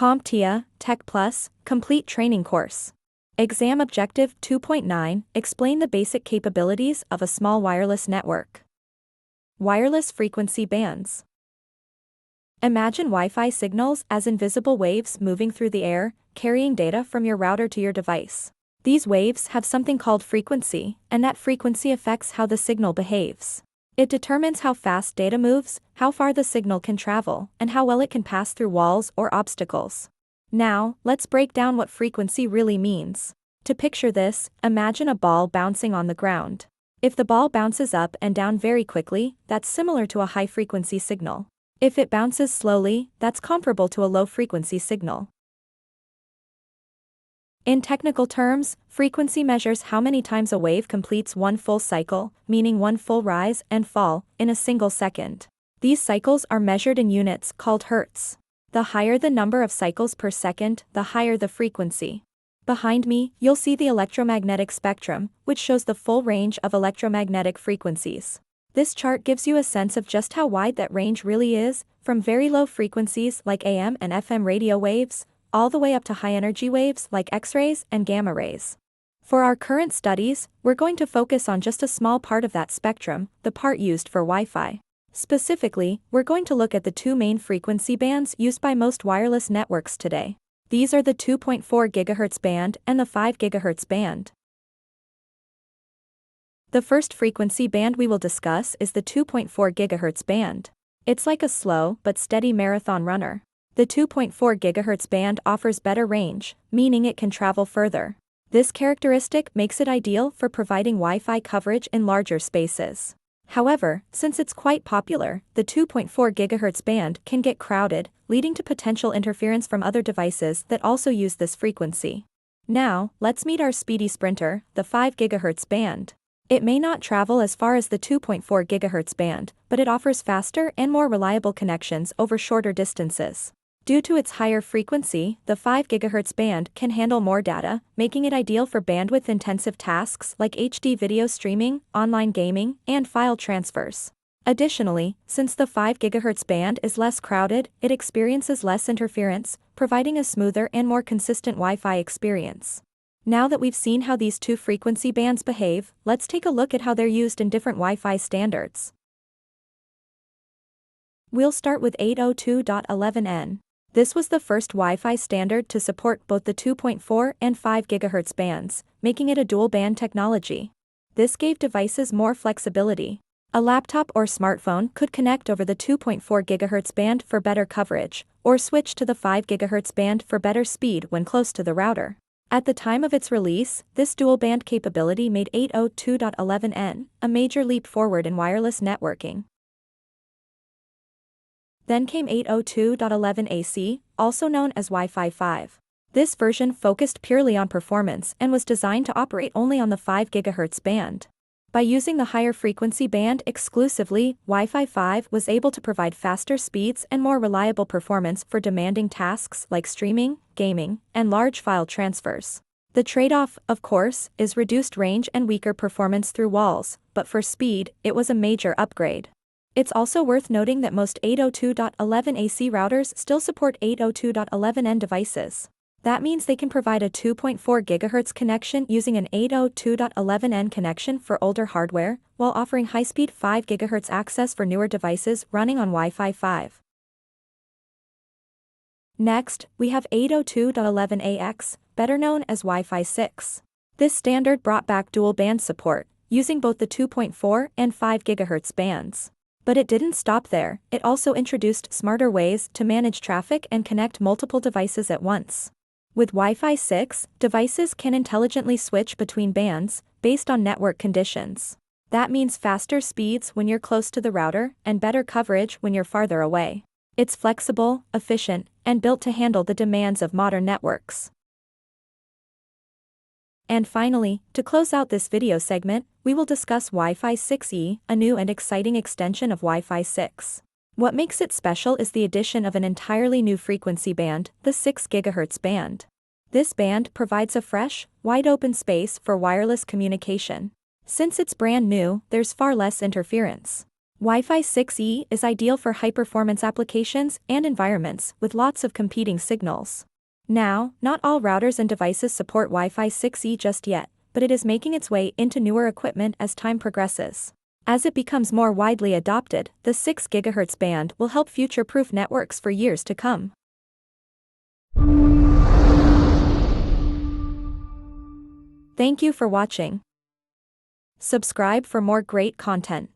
CompTIA Tech Plus Complete Training Course. Exam Objective 2.9 Explain the basic capabilities of a small wireless network. Wireless frequency bands. Imagine Wi-Fi signals as invisible waves moving through the air, carrying data from your router to your device. These waves have something called frequency, and that frequency affects how the signal behaves. It determines how fast data moves, how far the signal can travel, and how well it can pass through walls or obstacles. Now, let's break down what frequency really means. To picture this, imagine a ball bouncing on the ground. If the ball bounces up and down very quickly, that's similar to a high-frequency signal. If it bounces slowly, that's comparable to a low-frequency signal. In technical terms, frequency measures how many times a wave completes one full cycle, meaning one full rise and fall, in a single second. These cycles are measured in units called hertz. The higher the number of cycles per second, the higher the frequency. Behind me, you'll see the electromagnetic spectrum, which shows the full range of electromagnetic frequencies. This chart gives you a sense of just how wide that range really is, from very low frequencies like AM and FM radio waves, all the way up to high-energy waves like X-rays and gamma rays. For our current studies, we're going to focus on just a small part of that spectrum, the part used for Wi-Fi. Specifically, we're going to look at the two main frequency bands used by most wireless networks today. These are the 2.4 GHz band and the 5 GHz band. The first frequency band we will discuss is the 2.4 GHz band. It's like a slow but steady marathon runner. The 2.4 GHz band offers better range, meaning it can travel further. This characteristic makes it ideal for providing Wi-Fi coverage in larger spaces. However, since it's quite popular, the 2.4 GHz band can get crowded, leading to potential interference from other devices that also use this frequency. Now, let's meet our speedy sprinter, the 5 GHz band. It may not travel as far as the 2.4 GHz band, but it offers faster and more reliable connections over shorter distances. Due to its higher frequency, the 5 GHz band can handle more data, making it ideal for bandwidth-intensive tasks like HD video streaming, online gaming, and file transfers. Additionally, since the 5 GHz band is less crowded, it experiences less interference, providing a smoother and more consistent Wi-Fi experience. Now that we've seen how these two frequency bands behave, let's take a look at how they're used in different Wi-Fi standards. We'll start with 802.11n. This was the first Wi-Fi standard to support both the 2.4 and 5 GHz bands, making it a dual-band technology. This gave devices more flexibility. A laptop or smartphone could connect over the 2.4 GHz band for better coverage, or switch to the 5 GHz band for better speed when close to the router. At the time of its release, this dual-band capability made 802.11n a major leap forward in wireless networking. Then came 802.11ac, also known as Wi-Fi 5. This version focused purely on performance and was designed to operate only on the 5 GHz band. By using the higher frequency band exclusively, Wi-Fi 5 was able to provide faster speeds and more reliable performance for demanding tasks like streaming, gaming, and large file transfers. The trade-off, of course, is reduced range and weaker performance through walls, but for speed, it was a major upgrade. It's also worth noting that most 802.11ac routers still support 802.11n devices. That means they can provide a 2.4 GHz connection using an 802.11n connection for older hardware, while offering high-speed 5 GHz access for newer devices running on Wi-Fi 5. Next, we have 802.11ax, better known as Wi-Fi 6. This standard brought back dual-band support, using both the 2.4 and 5 GHz bands. But it didn't stop there, it also introduced smarter ways to manage traffic and connect multiple devices at once. With Wi-Fi 6, devices can intelligently switch between bands, based on network conditions. That means faster speeds when you're close to the router, and better coverage when you're farther away. It's flexible, efficient, and built to handle the demands of modern networks. And finally, to close out this video segment, we will discuss Wi-Fi 6E, a new and exciting extension of Wi-Fi 6. What makes it special is the addition of an entirely new frequency band, the 6 GHz band. This band provides a fresh, wide-open space for wireless communication. Since it's brand new, there's far less interference. Wi-Fi 6E is ideal for high-performance applications and environments with lots of competing signals. Now, not all routers and devices support Wi-Fi 6E just yet, but it is making its way into newer equipment as time progresses. As it becomes more widely adopted, the 6 GHz band will help future-proof networks for years to come. Thank you for watching. Subscribe for more great content.